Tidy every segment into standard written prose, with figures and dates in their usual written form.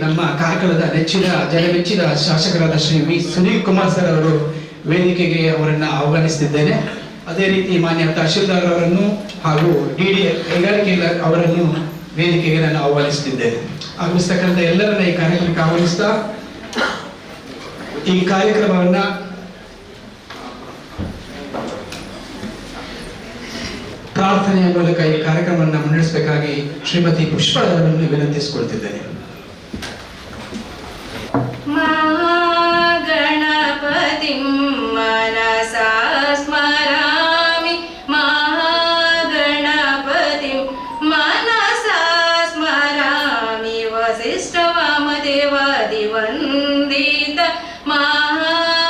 ನಮ್ಮ ಕಾರ್ಕಳದ ಜನಮೆಚ್ಚಿದ ಶಾಸಕರಾದ Shri V Sunil Kumar sir ಅವರು ವೇದಿಕೆಗೆ ಅವರನ್ನು ಆಹ್ವಾನಿಸುತ್ತಿದ್ದೇನೆ. ಅದೇ ರೀತಿ ಮಾನ್ಯ ತಹಶೀಲ್ದಾರ್ ಅವರನ್ನು ಹಾಗೂ ಡಿಡಿ ಕೈಗಾರಿಕೆ ಅವರನ್ನು ವೇದಿಕೆಗೆ ನಾನು ಆಹ್ವಾನಿಸುತ್ತಿದ್ದೇನೆ. ಆಗಮಿಸ್ತಕ್ಕಂಥ ಎಲ್ಲರನ್ನ ಈ ಕಾರ್ಯಕ್ರಮಕ್ಕೆ ಆಹ್ವಾನಿಸ್ತಾ ಈ ಕಾರ್ಯಕ್ರಮವನ್ನ ಪ್ರಾರ್ಥನೆಯ ಮೂಲಕ ಈ ಕಾರ್ಯಕ್ರಮವನ್ನು ಮುನ್ನಡೆಸಬೇಕಾಗಿ ಶ್ರೀಮತಿ ಪುಷ್ಪ ಅವರನ್ನು ವಿನಂತಿಸಿಕೊಳ್ತಿದ್ದೇನೆ. ಗಣಪತಿ ಮನಸಾ ಸ್ಮರಾಮಿ, ಮಹಾಗಣಪತಿ ಮನಸಾ ಸ್ಮರಾಮಿ, ವಸಿಷ್ಠ ವಾಮದೇವಾದಿ ವಂದಿತ ಮಹಾಗಣಪತಿ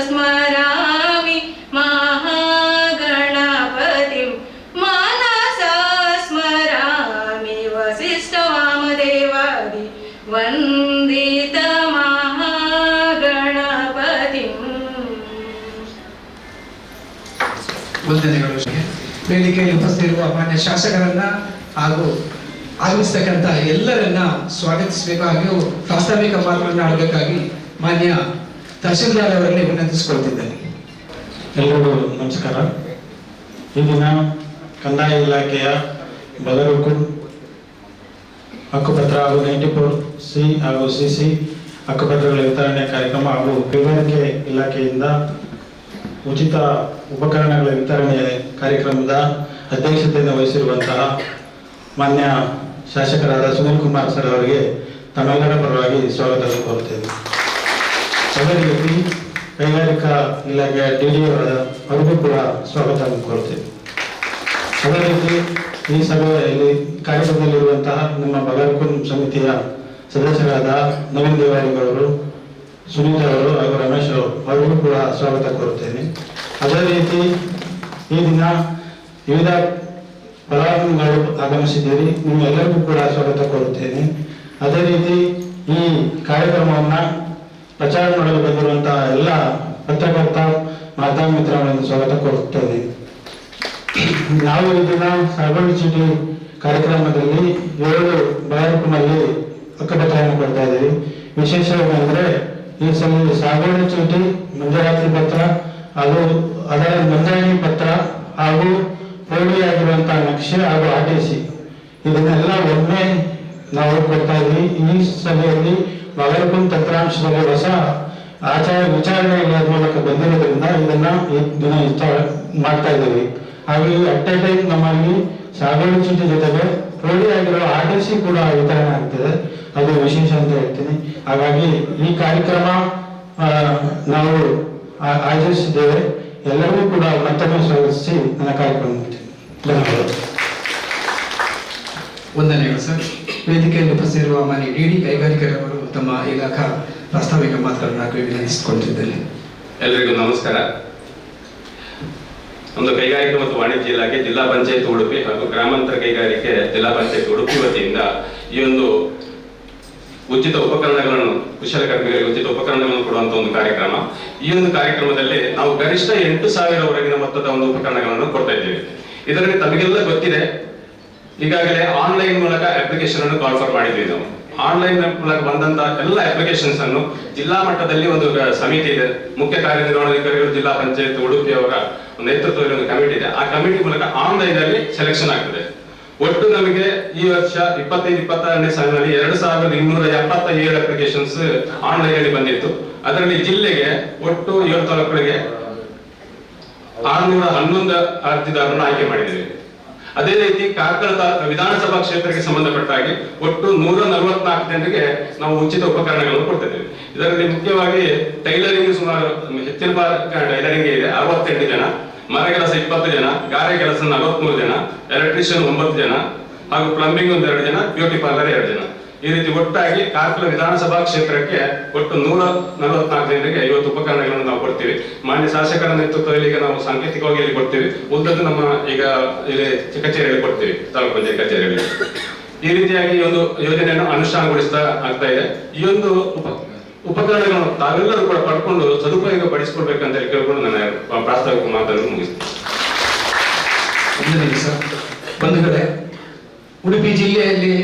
ಸ್ಮರಾಮಿ, ಮಹಾಗಣಪತಿ ಮನಸಾ ಸ್ಮರಾಮಿ, ವಸಿಷ್ಠ ವಾಮದೇವಾದಿ ವಂದಿತ ಮಹಾಗಣಪತಿ. ವಂದನೆಗಳು. ವೇದಿಕೆಯಲ್ಲಿ ಉಪಸ್ಥಿತಿರುವ ಮಾನ್ಯ ಶಾಸಕರನ್ನ ಹಾಗೂ ಆಗಮಿಸತಕ್ಕಂಥ ಎಲ್ಲರನ್ನ ಸ್ವಾಗತಿಸಬೇಕಾಗಿಯೂ ಪ್ರಾಸ್ತಾವಿಕ ಮಾತುಗಳನ್ನು ಆಡಬೇಕಾಗಿ ಮಾನ್ಯ ತಹಶೀಲ್ದಾರ್ ಅವರಲ್ಲಿ ವಿನಂತಿಸಿಕೊಳ್ತಿದ್ದೇನೆ. ಎಲ್ಲರಿಗೂ ನಮಸ್ಕಾರ. ಈ ದಿನ ಕಂದಾಯ ಇಲಾಖೆಯ ಬಗರುಕುಂಡ್ ಹಕ್ಕುಪತ್ರ ಹಾಗೂ 94C ಹಾಗೂ CC ಹಕ್ಕುಪತ್ರಗಳ ವಿತರಣೆ ಕಾರ್ಯಕ್ರಮ ಹಾಗೂ ಕೈಗಾರಿಕೆ ಇಲಾಖೆಯಿಂದ ಉಚಿತ ಉಪಕರಣಗಳ ವಿತರಣೆ ಕಾರ್ಯಕ್ರಮದ ಅಧ್ಯಕ್ಷತೆಯನ್ನು ವಹಿಸಿರುವಂತಹ ಮಾನ್ಯ ಶಾಸಕರಾದ ಸುನೀಲ್ ಕುಮಾರ್ ಸರ್ ಅವರಿಗೆ ತಮ್ಮೆಲ್ಲರ ಪರವಾಗಿ ಸ್ವಾಗತ ಕೋರುತ್ತೇನೆ. ಅದೇ ರೀತಿ ಕೈಗಾರಿಕಾ ಇಲಾಖೆಯ DD ಅವರಿಗೂ ಕೂಡ ಸ್ವಾಗತ ಕೋರುತ್ತೇನೆ. ಅದೇ ರೀತಿ ಈ ಸಭೆಯಲ್ಲಿ ಕಾರ್ಯಕ್ರಮದಲ್ಲಿರುವಂತಹ ನಮ್ಮ ಬಗರ್ಕುಂಡ್ ಸಮಿತಿಯ ಸದಸ್ಯರಾದ ನವೀನ್ ದೇವಾರಿಗವರು, ಸುನೀಲ್ ಅವರು ಹಾಗೂ ರಮೇಶ್ ಅವರಿಗೂ ಕೂಡ ಸ್ವಾಗತ ಕೋರುತ್ತೇನೆ. ಅದೇ ರೀತಿ ಈ ದಿನ ವಿವಿಧ ಫಲಾನುಭವಿಗಳು ಆಗಮಿಸಿದ್ದೀರಿ, ನಿಮ್ಮೆಲ್ಲರಿಗೂ ಕೂಡ ಸ್ವಾಗತ ಕೋರುತ್ತೇನೆ. ಅದೇ ರೀತಿ ಈ ಕಾರ್ಯಕ್ರಮವನ್ನು ಪ್ರಚಾರ ಮಾಡಲು ಬಂದಿರುವಂತಹ ಎಲ್ಲ ಪತ್ರಕರ್ತ ಮಾಧ್ಯಮ ಮಿತ್ರಗಳನ್ನು ಸ್ವಾಗತ ಕೋರುತ್ತೇನೆ. ನಾವು ಈ ದಿನ ಸಾಗುವಳಿ ಚೀಟಿ ಕಾರ್ಯಕ್ರಮದಲ್ಲಿ 7 ಬಗರ್ಕುಂಡ್ನಲ್ಲಿ ಹಕ್ಕುಪತ್ರವನ್ನು ಕೊಡ್ತಾ ಇದ್ದೀವಿ. ವಿಶೇಷವೇನೆಂದರೆ ಈ ಸಲ ಸಾಗುವಳಿ ಚೀಟಿ, ಮಂಜೂರಾತಿ ಪತ್ರ, ಅದರ ನೋಂದಣಿ ಪತ್ರ ಹಾಗೂ ಪೋಡಿಯಾಗಿರುವಂತಹ ನಕ್ಷೆ ಹಾಗೂ RTC ಇದನ್ನೆಲ್ಲ ಒಮ್ಮೆ ನಾವು ಕೊಡ್ತಾ ಇದ್ವಿ. ಈ ಸಭೆಯಲ್ಲಿ ಬಗರ್ಕುಂಡ್ ತಂತ್ರಾಂಶದಲ್ಲಿ ಹೊಸ ಆಚಾರ ವಿಚಾರಣೆಗಳ ಮೂಲಕ ಬಂದಿರೋದ್ರಿಂದ ಇದನ್ನ ಈ ದಿನ ಮಾಡ್ತಾ ಇದ್ದೀವಿ. ಹಾಗೆ ಅಟ್ ಎ ಟೈಮ್ ನಮ್ಮಲ್ಲಿ ಸಾಗುವಳಿ ಚೀಟಿ ಜೊತೆಗೆ ಪೋಡಿಯಾಗಿರೋ RTC ಕೂಡ ವಿತರಣೆ ಆಗ್ತದೆ, ಅದು ವಿಶೇಷ ಅಂತ ಹೇಳ್ತೀನಿ. ಹಾಗಾಗಿ ಈ ಕಾರ್ಯಕ್ರಮ ನಾವು ಆಯೋಜಿಸಿದ್ದೇವೆ. ಎಲ್ಲರಿಗೂ ಕೂಡ ಮತ್ತೊಮ್ಮೆ ಸ್ವಾಗತಿಸಿ ನನ್ನ ಕಾರ್ಯಕ್ರಮ ಮಾಡ್ತೀನಿ. ಧನ್ಯವಾದ. ವಂದನೆಗಳು ಸರ್. ವೇದಿಕೆಯಲ್ಲಿ ಉಪಸ್ಥಿತಿರುವ ಮಾನ್ಯ DD ಕೈಗಾರಿಕೆರವರು ತಮ್ಮ ಇಲಾಖಾ ಪ್ರಾಸ್ತಾವಿಕ ಮಾತುಗಳನ್ನು ವಿನಂತಿಸಿಕೊಂಡಿದ್ದೇನೆ. ಎಲ್ಲರಿಗೂ ನಮಸ್ಕಾರ. ಒಂದು ಕೈಗಾರಿಕೆ ಮತ್ತು ವಾಣಿಜ್ಯ ಇಲಾಖೆ, ಜಿಲ್ಲಾ ಪಂಚಾಯತ್ ಉಡುಪಿ ಹಾಗೂ ಗ್ರಾಮಾಂತರ ಕೈಗಾರಿಕೆ ಜಿಲ್ಲಾ ಪಂಚಾಯತ್ ಉಡುಪಿ ವತಿಯಿಂದ ಈ ಒಂದು ಉಚಿತ ಉಪಕರಣಗಳನ್ನು, ಕುಶಲಕರ್ಮಿಗಳಿಗೆ ಉಚಿತ ಉಪಕರಣಗಳನ್ನು ಕೊಡುವಂತಹ ಒಂದು ಕಾರ್ಯಕ್ರಮ. ಈ ಒಂದು ಕಾರ್ಯಕ್ರಮದಲ್ಲಿ ನಾವು ಗರಿಷ್ಠ 8,000ವರೆಗಿನ ಮೊತ್ತದ ಒಂದು ಉಪಕರಣಗಳನ್ನು ಕೊಡ್ತಾ ಇದ್ದೇವೆ. ಇದರಲ್ಲಿ ತಮಗೆಲ್ಲ ಗೊತ್ತಿದೆ, ಈಗಾಗಲೇ ಆನ್ಲೈನ್ ಮೂಲಕ ಅಪ್ಲಿಕೇಶನ್ ಅನ್ನು ಕಾಲ್ ಫಾರ್ ಮಾಡಿದ್ವಿ. ನಾವು ಆನ್ಲೈನ್ ಮೂಲಕ ಬಂದಂತಹ ಎಲ್ಲ ಅಪ್ಲಿಕೇಶನ್ಸ್ ಅನ್ನು ಜಿಲ್ಲಾ ಮಟ್ಟದಲ್ಲಿ ಒಂದು ಸಮಿತಿ ಇದೆ, ಮುಖ್ಯ ಕಾರ್ಯನಿರ್ವಹಣಾಧಿಕಾರಿಗಳು ಜಿಲ್ಲಾ ಪಂಚಾಯತ್ ಉಡುಪಿ ಅವರ ನೇತೃತ್ವದಲ್ಲಿ ಒಂದು ಕಮಿಟಿ ಇದೆ. ಆ ಕಮಿಟಿ ಮೂಲಕ ಆನ್ಲೈನ್ ಅಲ್ಲಿ ಸೆಲೆಕ್ಷನ್ ಆಗ್ತದೆ. ಒಟ್ಟು ನಮಗೆ ಈ ವರ್ಷ 25-26ನೇ ಸಾಲಿನಲ್ಲಿ 2,277 ಅಪ್ಲಿಕೇಶನ್ಸ್ ಆನ್ಲೈನ್ ಅಲ್ಲಿ ಬಂದಿತ್ತು. ಅದರಲ್ಲಿ ಜಿಲ್ಲೆಗೆ ಒಟ್ಟು 7 ತಾಲೂಕುಗಳಿಗೆ 611 ಅರ್ಜಿದಾರರನ್ನು ಆಯ್ಕೆ ಮಾಡಿದ್ದೇವೆ. ಅದೇ ರೀತಿ ಕಾರ್ಕಳ ವಿಧಾನಸಭಾ ಕ್ಷೇತ್ರಕ್ಕೆ ಸಂಬಂಧಪಟ್ಟ ಹಾಗೆ ಒಟ್ಟು 144 ಜನರಿಗೆ ನಾವು ಉಚಿತ ಉಪಕರಣಗಳನ್ನು ಕೊಡ್ತಿದ್ದೇವೆ. ಇದರಲ್ಲಿ ಮುಖ್ಯವಾಗಿ ಟೈಲರಿಂಗ್ ಸುಮಾರು ಹೆಚ್ಚಿನ ಟೈಲರಿಂಗ್ ಇದೆ 68 ಜನ, ಮರ ಕೆಲಸ 20 ಜನ, ಗಾರೆ ಕೆಲಸ 43 ಜನ, ಎಲೆಕ್ಟ್ರಿಷಿಯನ್ 9 ಜನ, ಹಾಗೂ ಪ್ಲಂಬಿಂಗ್ ಒಂದು 2 ಜನ, ಬ್ಯೂಟಿ ಪಾರ್ಲರ್ 2 ಜನ. ಈ ರೀತಿ ಒಟ್ಟಾಗಿ ಕಾರ್ಕಳ ವಿಧಾನಸಭಾ ಕ್ಷೇತ್ರಕ್ಕೆ ಒಟ್ಟು 144 ಜನರಿಗೆ 50 ಉಪಕರಣಗಳನ್ನು ನಾವು ಕೊಡ್ತೀವಿ. ಮಾನ್ಯ ಶಾಸಕರ ನೇತೃತ್ವದಲ್ಲಿ ಈಗ ನಾವು ಸಾಂಕೇತಿಕವಾಗಿ ಇಲ್ಲಿ ಕೊಡ್ತೀವಿ. ಉಳಿದದ್ದು ನಮ್ಮ ಈಗ ಇಲ್ಲಿ ಕಚೇರಿಯಲ್ಲಿ ಕೊಡ್ತೀವಿ, ತಾಲೂಕು ಪಂಚಾಯತ್ ಕಚೇರಿಯಲ್ಲಿ. ಈ ರೀತಿಯಾಗಿ ಈ ಒಂದು ಯೋಜನೆಯನ್ನು ಅನುಷ್ಠಾನಗೊಳಿಸ್ತಾ ಆಗ್ತಾ ಇದೆ. ಈ ಒಂದು ಉಪಕರಣಗಳನ್ನು ತಾವೆಲ್ಲರೂ ಕೂಡ ಪಡ್ಕೊಂಡು ಸದುಪಯೋಗ ಪಡಿಸಿಕೊಳ್ಬೇಕಂತ ಹೇಳಿ ಕೇಳ್ಕೊಂಡು ನನ್ನ ಪ್ರಾಸ್ತಾವಿಕ ಮಾತನ್ನು ಮುಗಿಸ್ತೀನಿ. ಬಂಧುಗಳೇ, ಉಡುಪಿ ಜಿಲ್ಲೆಯಲ್ಲಿ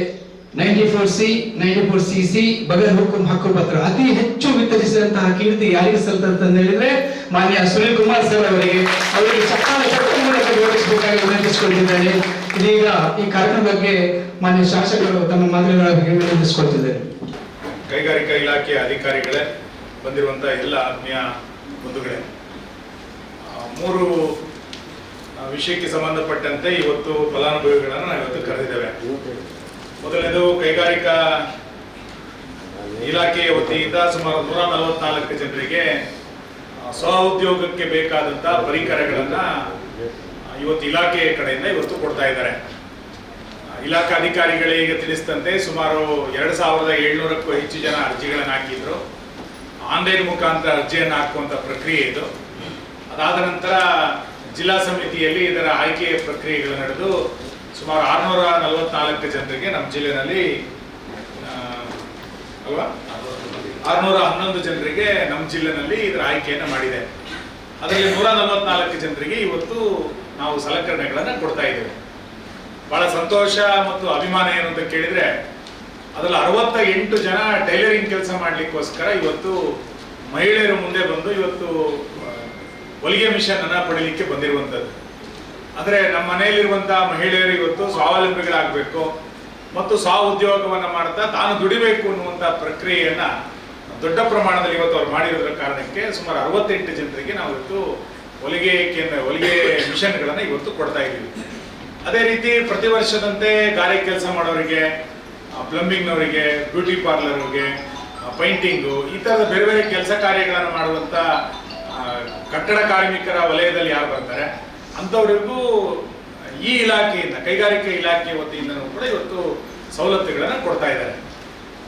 94C 94CC ಬಗರ್ ಹುಕುಂ ಹಕ್ಕುಪತ್ರ ಅತಿ ಹೆಚ್ಚು ವಿತರಿಸಿದಂತಹ ಕೀರ್ತಿ ಯಾರಿಗೆ ಸಲ್ತಂತ ಹೇಳಿದ್ರೆ ಮಾನ್ಯ ಸುನೀಲ್ ಕುಮಾರ್ ಸರ್ ಅವರಿಗೆ ಚಪ್ಪಾಳೆ ಮೂಲಕ ಗೌರವಿಸಬೇಕಾಗಿ ವಿನಂತಿಸಿಕೊಳ್ತಿದ್ದೇನೆ. ಇದೀಗ ಈ ಕಾರ್ಯಕ್ರಮ ಬಗ್ಗೆ ಮಾನ್ಯ ಶಾಸಕರು ತಮ್ಮ ಮಾತುಗಳ ಬಗ್ಗೆ ವಿನಂತಿಸಿಕೊಳ್ತಿದ್ದಾರೆ. ಕೈಗಾರಿಕಾ ಇಲಾಖೆಯ ಅಧಿಕಾರಿಗಳೇ, ಬಂದಿರುವಂತಹ ಎಲ್ಲ ಆತ್ಮೀಯ ಬಂಧುಗಳೇ, 3 ವಿಷಯಕ್ಕೆ ಸಂಬಂಧಪಟ್ಟಂತೆ ಇವತ್ತು ಫಲಾನುಭವಿಗಳನ್ನು ನಾವು ಇವತ್ತು ಕರೆದಿದ್ದೇವೆ. ಮೊದಲನೇದು, ಕೈಗಾರಿಕಾ ಇಲಾಖೆಯ ವತಿಯಿಂದ ಸುಮಾರು 144 ಜನರಿಗೆ ಸ್ವ ಉದ್ಯೋಗಕ್ಕೆ ಬೇಕಾದಂತಹ ಪರಿಕರಗಳನ್ನ ಇವತ್ತು ಇಲಾಖೆಯ ಕಡೆಯಿಂದ ಇವತ್ತು ಕೊಡ್ತಾ ಇದ್ದಾರೆ. ಇಲಾಖಾ ಅಧಿಕಾರಿಗಳಿಗೆ ತಿಳಿಸಿದಂತೆ ಸುಮಾರು 2700ಕ್ಕೂ ಹೆಚ್ಚು ಜನ ಅರ್ಜಿಗಳನ್ನು ಹಾಕಿದ್ರು. ಆನ್ಲೈನ್ ಮುಖಾಂತರ ಅರ್ಜಿಯನ್ನು ಹಾಕುವಂತ ಪ್ರಕ್ರಿಯೆ ಇದು. ಅದಾದ ನಂತರ ಜಿಲ್ಲಾ ಸಮಿತಿಯಲ್ಲಿ ಇದರ ಆಯ್ಕೆಯ ಪ್ರಕ್ರಿಯೆಗಳು ನಡೆದು ಸುಮಾರು 644 ಜನರಿಗೆ ನಮ್ಮ ಜಿಲ್ಲೆಯಲ್ಲಿ 611 ಜನರಿಗೆ ನಮ್ಮ ಜಿಲ್ಲೆನಲ್ಲಿ ಇದರ ಆಯ್ಕೆಯನ್ನು ಮಾಡಿದೆ. ಅದರಲ್ಲಿ 144 ಜನರಿಗೆ ಇವತ್ತು ನಾವು ಸಲಕರಣೆಗಳನ್ನು ಕೊಡ್ತಾ ಇದ್ದೇವೆ. ಬಹಳ ಸಂತೋಷ ಮತ್ತು ಅಭಿಮಾನ ಏನು ಅಂತ ಕೇಳಿದ್ರೆ, ಅದರಲ್ಲಿ 68 ಜನ ಟೈಲರಿಂಗ್ ಕೆಲಸ ಮಾಡ್ಲಿಕ್ಕೋಸ್ಕರ ಇವತ್ತು ಮಹಿಳೆಯರು ಮುಂದೆ ಬಂದು ಇವತ್ತು ಹೊಲಿಗೆ ಮಿಷನ್ ಅನ್ನ ಪಡೀಲಿಕ್ಕೆ ಬಂದಿರುವಂತದ್ದು. ಅಂದ್ರೆ ನಮ್ಮ ಮನೆಯಲ್ಲಿರುವಂತಹ ಮಹಿಳೆಯರು ಇವತ್ತು ಸ್ವಾವಲಂಬಿಗಳಾಗಬೇಕು ಮತ್ತು ಸ್ವ ಉದ್ಯೋಗವನ್ನ ಮಾಡ್ತಾ ತಾನು ದುಡಿಬೇಕು ಅನ್ನುವಂತ ಪ್ರಕ್ರಿಯೆಯನ್ನ ದೊಡ್ಡ ಪ್ರಮಾಣದಲ್ಲಿ ಇವತ್ತು ಅವ್ರು ಮಾಡಿರೋದ್ರ ಕಾರಣಕ್ಕೆ ಸುಮಾರು 68 ಜನರಿಗೆ ನಾವು ಇವತ್ತು ಹೊಲಿಗೆ ಮಿಷನ್ಗಳನ್ನ ಇವತ್ತು ಕೊಡ್ತಾ ಇದ್ದೀವಿ. ಅದೇ ರೀತಿ ಪ್ರತಿ ವರ್ಷದಂತೆ ಗಾರೆ ಕೆಲಸ ಮಾಡೋರಿಗೆ, ಪ್ಲಂಬಿಂಗ್ನವರಿಗೆ, ಬ್ಯೂಟಿ ಪಾರ್ಲರ್ಗೆ, ಪೈಂಟಿಂಗು, ಈ ತರದ ಬೇರೆ ಬೇರೆ ಕೆಲಸ ಕಾರ್ಯಗಳನ್ನು ಮಾಡುವಂತ ಕಟ್ಟಡ ಕಾರ್ಮಿಕರ ವಲಯದಲ್ಲಿ ಯಾರು ಬರ್ತಾರೆ ಅಂಥವರಿಗೂ ಈ ಇಲಾಖೆಯಿಂದ, ಕೈಗಾರಿಕಾ ಇಲಾಖೆ ವತಿಯಿಂದನೂ ಕೂಡ ಇವತ್ತು ಸವಲತ್ತುಗಳನ್ನು ಕೊಡ್ತಾ ಇದ್ದಾರೆ.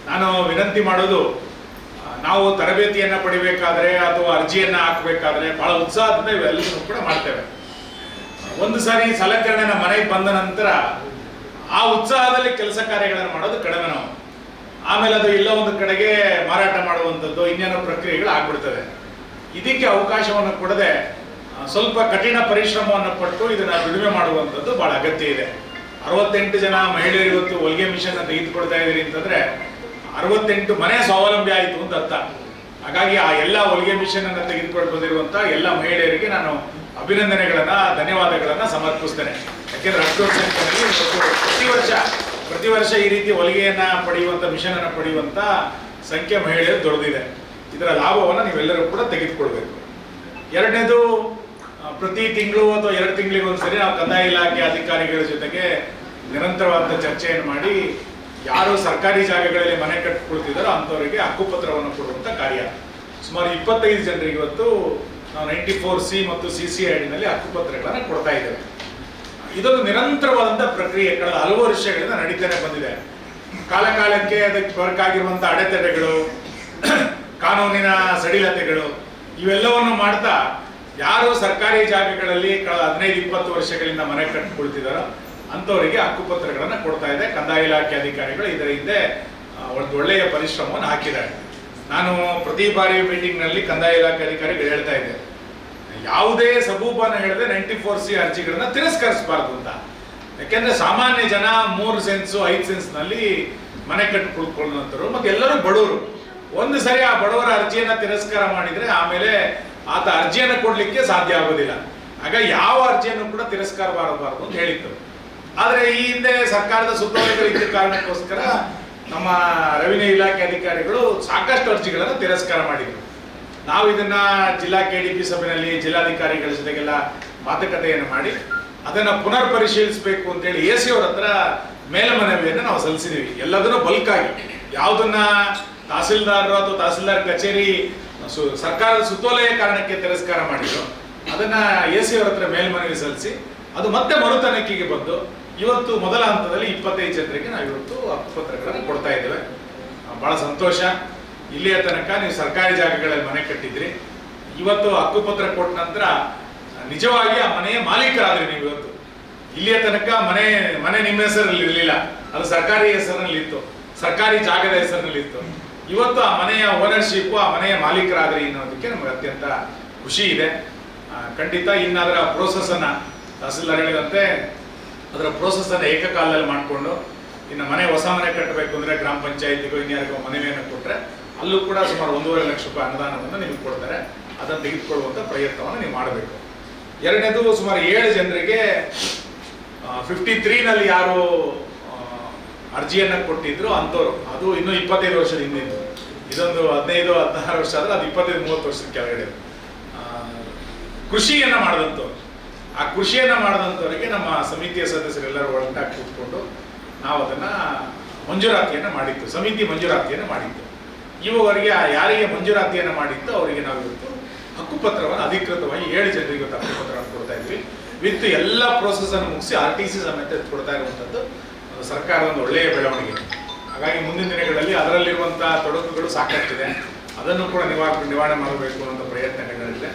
ನಾನು ವಿನಂತಿ ಮಾಡೋದು, ನಾವು ತರಬೇತಿಯನ್ನ ಪಡಿಬೇಕಾದ್ರೆ ಅಥವಾ ಅರ್ಜಿಯನ್ನ ಹಾಕಬೇಕಾದ್ರೆ ಬಹಳ ಉತ್ಸಾಹದಿಂದ ಇವೆಲ್ಲವೂ ಕೂಡ ಮಾಡ್ತೇವೆ. ಒಂದು ಸಾರಿ ಸಲಕರಣೆ ನಮ್ಮ ಮನೆಗೆ ಬಂದ ನಂತರ ಆ ಉತ್ಸಾಹದಲ್ಲಿ ಕೆಲಸ ಕಾರ್ಯಗಳನ್ನು ಮಾಡೋದು ಕಡಿಮೆ ನಾವು. ಆಮೇಲೆ ಅದು ಇಲ್ಲ ಒಂದು ಕಡೆಗೆ ಮಾರಾಟ ಮಾಡುವಂಥದ್ದು ಇನ್ನೇನೋ ಪ್ರಕ್ರಿಯೆಗಳು ಆಗ್ಬಿಡ್ತದೆ. ಇದಕ್ಕೆ ಅವಕಾಶವನ್ನು ಕೊಡದೆ ಸ್ವಲ್ಪ ಕಠಿಣ ಪರಿಶ್ರಮವನ್ನು ಪಟ್ಟು ಇದನ್ನ ದುಡಿಮೆ ಮಾಡುವಂಥದ್ದು ಬಹಳ ಅಗತ್ಯ ಇದೆ. 68 ಜನ ಮಹಿಳೆಯರು ಇವತ್ತು ಹೊಲಿಗೆ ಮಿಷನ್ ತೆಗೆದುಕೊಳ್ತಾ ಇದ್ದೀರಿ ಅಂತಂದ್ರೆ 68 ಮನೆ ಸ್ವಾವಲಂಬಿ ಆಯಿತು ಅಂತ ಅರ್ಥ. ಹಾಗಾಗಿ ಆ ಎಲ್ಲ ಹೊಲಿಗೆ ಮಿಷನ್ ಅನ್ನು ತೆಗೆದುಕೊಂಡು ಬಂದಿರುವಂತ ಎಲ್ಲ ಮಹಿಳೆಯರಿಗೆ ನಾನು ಅಭಿನಂದನೆಗಳನ್ನ, ಧನ್ಯವಾದಗಳನ್ನ ಸಮರ್ಪಿಸ್ತೇನೆ. ಯಾಕೆಂದ್ರೆ ಅಷ್ಟು ಸಂಖ್ಯೆಯಲ್ಲಿ ಪ್ರತಿ ವರ್ಷ ಈ ರೀತಿ ಹೊಲಿಗೆಯನ್ನ ಪಡೆಯುವಂತ ಮಿಷನ್ ಅನ್ನು ಪಡೆಯುವಂತ ಸಂಖ್ಯೆ ಮಹಿಳೆಯರು ದೊಡ್ಡದಿದೆ. ಇದರ ಲಾಭವನ್ನು ನೀವೆಲ್ಲರೂ ಕೂಡ ತೆಗೆದುಕೊಳ್ಬೇಕು. ಎರಡನೇದು, ಪ್ರತಿ ತಿಂಗಳು ಅಥವಾ 2 ತಿಂಗಳಿಗೆ ಒಂದ್ಸರಿ ನಾವು ಕಂದಾಯ ಇಲಾಖೆ ಅಧಿಕಾರಿಗಳ ಜೊತೆಗೆ ನಿರಂತರವಾದ ಚರ್ಚೆಯನ್ನು ಮಾಡಿ ಯಾರು ಸರ್ಕಾರಿ ಜಾಗಗಳಲ್ಲಿ ಮನೆ ಕಟ್ಟಿಕೊಳ್ತಿದ್ದಾರೋ ಅಂಥವರಿಗೆ ಹಕ್ಕುಪತ್ರವನ್ನು ಕೊಡುವಂತ ಕಾರ್ಯ ಸುಮಾರು 25 ಜನರಿಗೆ ಇವತ್ತು ನಾವು 94C ಮತ್ತು CC ಅಡಿನಲ್ಲಿ ಹಕ್ಕುಪತ್ರಗಳನ್ನು ಕೊಡ್ತಾ ಇದ್ದೇವೆ. ಇದೊಂದು ನಿರಂತರವಾದಂಥ ಪ್ರಕ್ರಿಯೆ ಕಳೆದ ಹಲವು ವರ್ಷಗಳಿಂದ ನಡೀತಾನೆ ಬಂದಿದೆ. ಕಾಲಕ್ಕೆ ಅದಕ್ಕೆ ಬೇಕಾಗಿರುವಂಥ ಅಡೆತಡೆಗಳು, ಕಾನೂನಿನ ಸಡಿಲತೆಗಳು ಇವೆಲ್ಲವನ್ನು ಮಾಡ್ತಾ ಯಾರು ಸರ್ಕಾರಿ ಜಾಗಗಳಲ್ಲಿ ಕಳೆದ 15-20 ವರ್ಷಗಳಿಂದ ಮನೆ ಕಟ್ಟಿಕೊಳ್ತಿದ್ದಾರೋ ಅಂಥವರಿಗೆ ಹಕ್ಕುಪತ್ರಗಳನ್ನು ಕೊಡ್ತಾ ಇದೆ. ಕಂದಾಯ ಇಲಾಖೆ ಅಧಿಕಾರಿಗಳು ಇದರ ಹಿಂದೆ ಒಂದು ಒಳ್ಳೆಯ ಪರಿಶ್ರಮವನ್ನು ಹಾಕಿದ್ದಾರೆ. ನಾನು ಪ್ರತಿ ಬಾರಿ ಮೀಟಿಂಗ್ನಲ್ಲಿ ಕಂದಾಯ ಇಲಾಖೆ ಅಧಿಕಾರಿಗಳು ಹೇಳ್ತಾ ಇದ್ದೆ, ಯಾವುದೇ ಸಬೂಬನ್ನು ಹೇಳಿದ್ರೆ 94C ಅರ್ಜಿಗಳನ್ನ ತಿರಸ್ಕರಿಸಬಾರ್ದು ಅಂತ. ಯಾಕೆಂದ್ರೆ ಸಾಮಾನ್ಯ ಜನ 3 ಸೆನ್ಸು 5 ಸೆನ್ಸ್ನಲ್ಲಿ ಮನೆ ಕಟ್ಟಿಕೊಳ್ಳುವಂಥವ್ರು ಮತ್ತೆ ಎಲ್ಲರೂ ಬಡವರು. ಒಂದು ಸರಿ ಆ ಬಡವರ ಅರ್ಜಿಯನ್ನ ತಿರಸ್ಕಾರ ಮಾಡಿದ್ರೆ ಆಮೇಲೆ ಆತ ಅರ್ಜಿಯನ್ನು ಕೊಡ್ಲಿಕ್ಕೆ ಸಾಧ್ಯ ಆಗೋದಿಲ್ಲ. ಆಗ ಯಾವ ಅರ್ಜಿಯನ್ನು ಕೂಡ ತಿರಸ್ಕಾರ ಮಾಡಬಾರದು ಅಂತ ಹೇಳಿತ್ತು. ಆದ್ರೆ ಈ ಹಿಂದೆ ಸರ್ಕಾರದ ಸುತ್ತೋಲೆಗಳು ಇದ್ದ ಕಾರಣಕ್ಕೋಸ್ಕರ ನಮ್ಮ ರೆವಿನ್ಯೂ ಇಲಾಖೆ ಅಧಿಕಾರಿಗಳು ಸಾಕಷ್ಟು ಅರ್ಜಿಗಳನ್ನು ತಿರಸ್ಕಾರ ಮಾಡಿದ್ರು. ನಾವು ಇದನ್ನ ಜಿಲ್ಲಾ KDP ಸಭೆಯಲ್ಲಿ ಜಿಲ್ಲಾಧಿಕಾರಿಗಳ ಜೊತೆಗೆಲ್ಲ ಮಾತುಕತೆಯನ್ನು ಮಾಡಿ ಅದನ್ನ ಪುನರ್ ಪರಿಶೀಲಿಸಬೇಕು ಅಂತೇಳಿ AC ಅವ್ರ ಹತ್ರ ಮೇಲ್ಮನವಿಯನ್ನು ನಾವು ಸಲ್ಲಿಸಿದೀವಿ. ಎಲ್ಲದನ್ನು ಬಲ್ಕ್ ಆಗಿ, ಯಾವುದನ್ನ ತಹಸೀಲ್ದಾರರು ಅಥವಾ ತಹಸೀಲ್ದಾರ್ ಕಚೇರಿ ಸರ್ಕಾರದ ಸುತ್ತೋಲೆಯ ಕಾರಣಕ್ಕೆ ತಿರಸ್ಕಾರ ಮಾಡಿದ್ರು ಅದನ್ನ AC ಅವ್ರ ಹತ್ರ ಮೇಲ್ಮನವಿ ಸಲ್ಲಿಸಿ ಅದು ಮತ್ತೆ ಮರುತನಿಖೆಗೆ ಬಂದು ಇವತ್ತು ಮೊದಲ ಹಂತದಲ್ಲಿ 25 ಜನರಿಗೆ ನಾವು ಇವತ್ತು ಹಕ್ಕುಪತ್ರಗಳನ್ನು ಕೊಡ್ತಾ ಇದ್ದೇವೆ. ಬಹಳ ಸಂತೋಷ. ಇಲ್ಲಿಯ ತನಕ ನೀವು ಸರ್ಕಾರಿ ಜಾಗಗಳಲ್ಲಿ ಮನೆ ಕಟ್ಟಿದ್ರಿ, ಇವತ್ತು ಹಕ್ಕುಪತ್ರ ಕೊಟ್ಟ ನಂತರ ನಿಜವಾಗಿ ಆ ಮನೆಯ ಮಾಲೀಕರಾದ್ರಿ ನೀವು. ಇವತ್ತು ಇಲ್ಲಿಯ ತನಕ ಮನೆ ನಿಮ್ಮ ಹೆಸರಲ್ಲಿ ಇರಲಿಲ್ಲ, ಅದು ಸರ್ಕಾರಿ ಹೆಸರಿನಲ್ಲಿ ಇತ್ತು, ಸರ್ಕಾರಿ ಜಾಗದ ಹೆಸರಿನಲ್ಲಿ ಇತ್ತು. ಇವತ್ತು ಆ ಮನೆಯ ಓನರ್ಶಿಪ್, ಆ ಮನೆಯ ಮಾಲೀಕರಾದ್ರಿ ಅನ್ನೋದಕ್ಕೆ ನಮಗೆ ಅತ್ಯಂತ ಖುಷಿ ಇದೆ. ಖಂಡಿತ ಇನ್ನು ಅದರ ಪ್ರೋಸೆಸ್ ಅನ್ನ ತಹಸೀಲ್ದಾರ್ ಹೇಳಿದಂತೆ ಅದರ ಪ್ರೋಸೆಸ್ ಅನ್ನು ಏಕಕಾಲದಲ್ಲಿ ಮಾಡಿಕೊಂಡು ಇನ್ನು ಹೊಸ ಮನೆ ಕಟ್ಟಬೇಕು ಅಂದ್ರೆ ಗ್ರಾಮ ಪಂಚಾಯತಿಗೂ ಇನ್ಯಾರಿಗೋ ಮನವಿಯನ್ನು ಕೊಟ್ಟರೆ ಅಲ್ಲೂ ಕೂಡ ಸುಮಾರು 1.5 ಲಕ್ಷ ರೂಪಾಯಿ ಅನುದಾನವನ್ನು ನಿಮಗೆ ಕೊಡ್ತಾರೆ. ಅದನ್ನು ತೆಗೆದುಕೊಳ್ಳುವಂಥ ಪ್ರಯತ್ನವನ್ನು ನೀವು ಮಾಡಬೇಕು. ಎರಡನೇದು, ಸುಮಾರು 7 ಜನರಿಗೆ 53ನಲ್ಲಿ ಯಾರು ಅರ್ಜಿಯನ್ನು ಕೊಟ್ಟಿದ್ರು ಅಂಥವ್ರು, ಅದು ಇನ್ನೂ 25 ವರ್ಷದ ಹಿಂದಿದ್ದು. ಇದೊಂದು 15-16 ವರ್ಷ ಆದರೆ ಅದು 25-30 ವರ್ಷದ ಕೆಳಗಡೆ ಕೃಷಿಯನ್ನು ಮಾಡಿದಂಥವ್ರು. ಆ ಕೃಷಿಯನ್ನು ಮಾಡಿದಂಥವರಿಗೆ ನಮ್ಮ ಸಮಿತಿಯ ಸದಸ್ಯರೆಲ್ಲರೂ ಒಟ್ಟಾಗಿ ಕೂತ್ಕೊಂಡು ನಾವು ಅದನ್ನು ಮಂಜೂರಾತಿಯನ್ನು ಮಾಡಿತ್ತು, ಸಮಿತಿ ಮಂಜೂರಾತಿಯನ್ನು ಮಾಡಿತ್ತು. ಇವುವರೆಗೆ ಯಾರಿಗೆ ಮಂಜೂರಾತಿಯನ್ನು ಮಾಡಿತ್ತು ಅವರಿಗೆ ನಾವು ಇವತ್ತು ಹಕ್ಕುಪತ್ರವನ್ನು ಅಧಿಕೃತವಾಗಿ 7 ಜನರಿಗೆ ಇವತ್ತು ಹಕ್ಕುಪತ್ರವನ್ನು ಕೊಡ್ತಾ ಇದ್ವಿ. ವಿತ್ ಎಲ್ಲ ಪ್ರೋಸೆಸ್ ಅನ್ನು ಮುಗಿಸಿ RTC ಸಮೇತ ಕೊಡ್ತಾ ಇರುವಂಥದ್ದು ಸರ್ಕಾರದ ಒಂದು ಒಳ್ಳೆಯ ಬೆಳವಣಿಗೆ. ಹಾಗಾಗಿ ಮುಂದಿನ ದಿನಗಳಲ್ಲಿ ಅದರಲ್ಲಿರುವಂಥ ತೊಡಕುಗಳು ಸಾಕಷ್ಟಿದೆ, ಅದನ್ನು ಕೂಡ ನಿವಾರಣೆ ಮಾಡಬೇಕು ಅನ್ನೋ ಪ್ರಯತ್ನಗಳಿದೆ.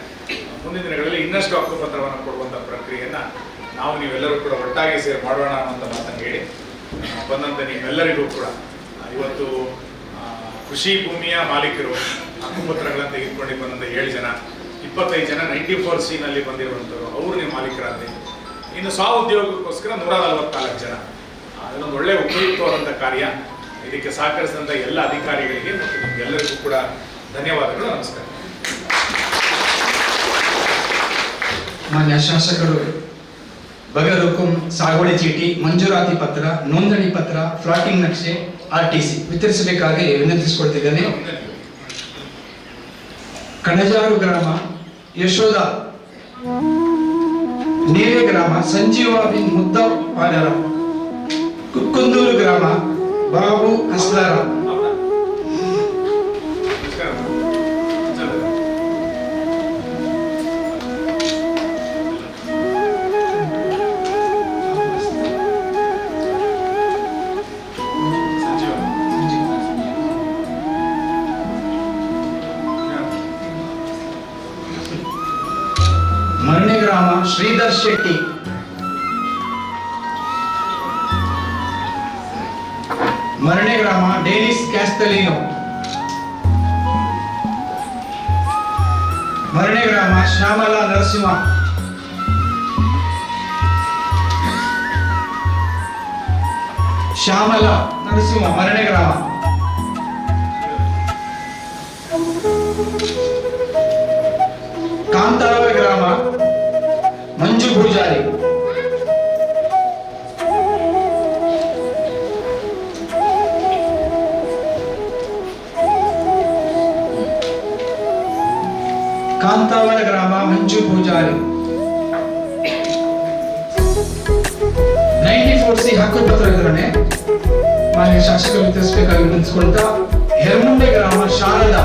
ಮುಂದಿನ ದಿನಗಳಲ್ಲಿ ಇನ್ನಷ್ಟು ಹಕ್ಕುಪತ್ರವನ್ನು ಕೊಡುವಂಥ ಪ್ರಕ್ರಿಯೆಯನ್ನು ನೀವೆಲ್ಲರೂ ಕೂಡ ಒಟ್ಟಾಗಿ ಸೇರಿ ಮಾಡೋಣ ಅನ್ನೋಂಥ ಮಾತನ್ನು ಹೇಳಿ ಬಂದಂತೆ ನೀವೆಲ್ಲರಿಗೂ ಕೂಡ ಇವತ್ತು ಕೃಷಿ ಭೂಮಿಯ ಮಾಲೀಕರು ಹಕ್ಕುಪತ್ರಗಳನ್ನು ತೆಗೆದುಕೊಂಡು ಬಂದಂಥ 7 ಜನ, 25 ಜನ 94C ನಲ್ಲಿ ಬಂದಿರುವಂಥವ್ರು, ಅವರು ನೀವು ಮಾಲೀಕರಾದ್ರಿ. ಇನ್ನು ಸ್ವಉದ್ಯೋಗಕ್ಕೋಸ್ಕರ 144 ಜನ. ಅದನ್ನೊಂದು ಒಳ್ಳೆಯ ಉಪಯುಕ್ತವಾದಂಥ ಕಾರ್ಯ. ಇದಕ್ಕೆ ಸಹಕರಿಸಿದಂಥ ಎಲ್ಲ ಅಧಿಕಾರಿಗಳಿಗೆ ಮತ್ತು ನಿಮಗೆಲ್ಲರಿಗೂ ಕೂಡ ಧನ್ಯವಾದಗಳು. ನಮಸ್ಕಾರ. ಮಾನ್ಯ ಶಾಸಕರು ಬಗರ್ ಹುಕುಂ ಸಾಗುವಳಿ ಚೀಟಿ, ಮಂಜೂರಾತಿ ಪತ್ರ, ನೋಂದಣಿ ಪತ್ರ, ಫ್ಲಾಟಿಂಗ್ ನಕ್ಷೆ, RTC ವಿತರಿಸಬೇಕಾಗಿ ವಿನಂತಿಸಿಕೊಳ್ತಿದ್ದೇನೆ. ಕಣಜಾರು ಗ್ರಾಮ ಯಶೋಧ, ನೀರೆ ಗ್ರಾಮ ಸಂಜೀವ ಬಿನ್ ಮುದ್ದಪಾಲರ, ಕುಕ್ಕುಂದೂರು ಗ್ರಾಮ ಬಾಬು ಅಸ್ಲಾರ, ಮರಣೆ ಗ್ರಾಮ ಶ್ರೀಧರ್ ಶೆಟ್ಟಿ, ಮರಣೆ ಗ್ರಾಮ ಡೇನಿಸ್ ಕ್ಯಾಸ್ತಲಿನೋ, ಮರಣೆ ಗ್ರಾಮ ಶ್ಯಾಮಲಾ ನರಸಿಂಹ, ಶ್ಯಾಮಲಾ ನರಸಿಂಹ ಮರಣೆ ಗ್ರಾಮ, ಕಾಂತಾವ ಗ್ರಾಮ ಮಂಜು ಪೂಜಾರಿ, ಕಾಂತಾವರ ಗ್ರಾಮ ಮಂಜು ಪೂಜಾರಿ. 94C ಹಕ್ಕುಪತ್ರ ವಿತರಣೆ ಮಾನ್ಯ ಶಾಸಕರು ವಿತರಿಸಬೇಕಾಗಿ ವಿನಂತಿಸಿಕೊಳ್ತಾ, ಹೆರ್ಮುಂಡೆ ಗ್ರಾಮ ಶಾರದಾ,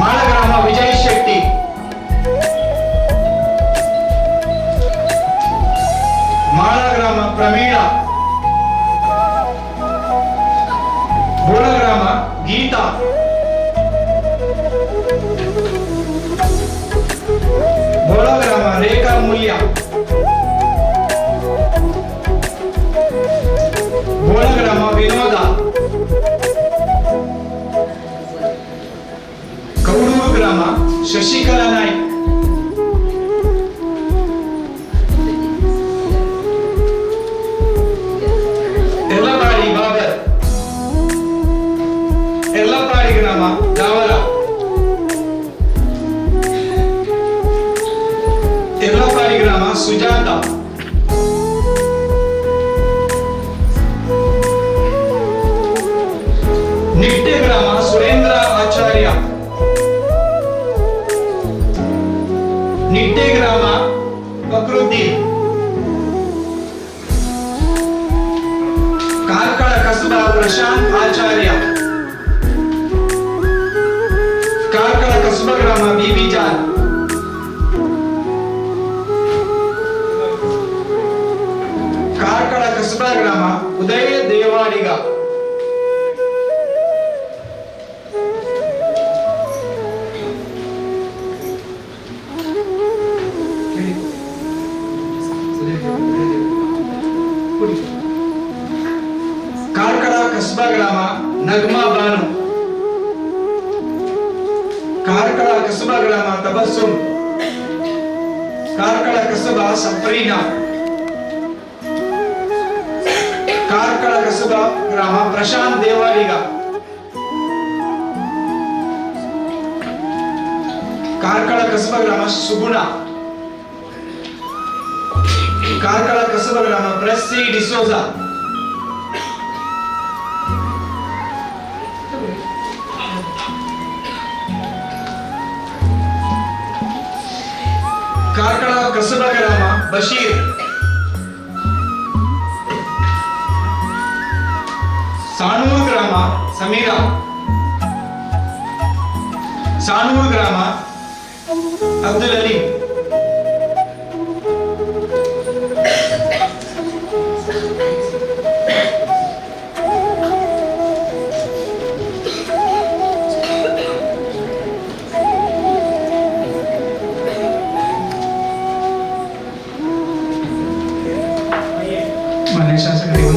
ಮಾಳ ಗ್ರಾಮ ವಿಜಯ್ ಶೆಟ್ಟಿ, ಮಾಳ ಗ್ರಾಮ ಪ್ರಮೀಳಾ, ಬೋಳ ಗ್ರಾಮ ಗೀತಾ, ಬೋಳ ಗ್ರಾಮ ರೇಖಾ ಮೂಲ್ಯ, ಬೋಳ ಗ್ರಾಮ ವಿನೋದ, ಕೌಡೂರು ಗ್ರಾಮ ಶಶಿಕಲಾ ನಾಯ್ಕ್, ಎಲ್ಲಪಾಡಿ ಬಾಬರ್, ಎಲ್ಲಪಾಡಿ ಗ್ರಾಮ ದಾವರ, ಎಲ್ಲಪಾಡಿ ಗ್ರಾಮ ಸುಜಾತ, ನಿಟ್ಟೆ ಗ್ರಾಮ ಸುರೇಂದ್ರ ಆಚಾರ್ಯ, ನಿಟ್ಟೆ ಗ್ರಾಮ ಫಕ್ರುದ್ದೀನ್, ಕಾರ್ಕಳ ಕಸಬಾ ಪ್ರಶಾಂತ್ ಆಚಾರ್ಯ, ಕಾರ್ಕಳ ಕಸಬಾ ಗ್ರಾಮ ಬಿಬಿ ಕಸಬಾ ಗ್ರಾಮ ಉದಯ ದೇವಾಡಿಗ. ಕಾರ್ಕಳ ಕಸಬಾ ಗ್ರಾಮ ನಗ್ಮಾ ಬಾನು. ಕಾರ್ಕಳ ಕಸಬಾ ಗ್ರಾಮ ತಬಸ್ಸುಮ್. ಕಾರ್ಕಳ ಕಸಬಾ ಸಫ್ರೀನಾ. ಕಾರ್ಕಳ ಕಸಬಾ ಗ್ರಾಮ ಪ್ರಶಾಂತ್ ದೇವಾಲಿಗ. ಕಾರ್ಕಳ ಕಸಬಾ ಗ್ರಾಮ ಸುಗುಣ. ಕಾರ್ಕಳ ಕಸಬಾ ಗ್ರಾಮ ಪ್ರೆಸ್ಸಿ ಡಿಸೋಜಾ. ಕಾರ್ಕಳ ಕಸಬಾ ಗ್ರಾಮ ಬಶೀರ್. ಸಾಣೂರು ಗ್ರಾಮ ಸಮೀರಾ. ಸಾಣೂರು ಗ್ರಾಮ ಅಬ್ದುಲ್ ಅಲಿ. ಮಾನ್ಯ ಶಾಸಕರಿಗೆ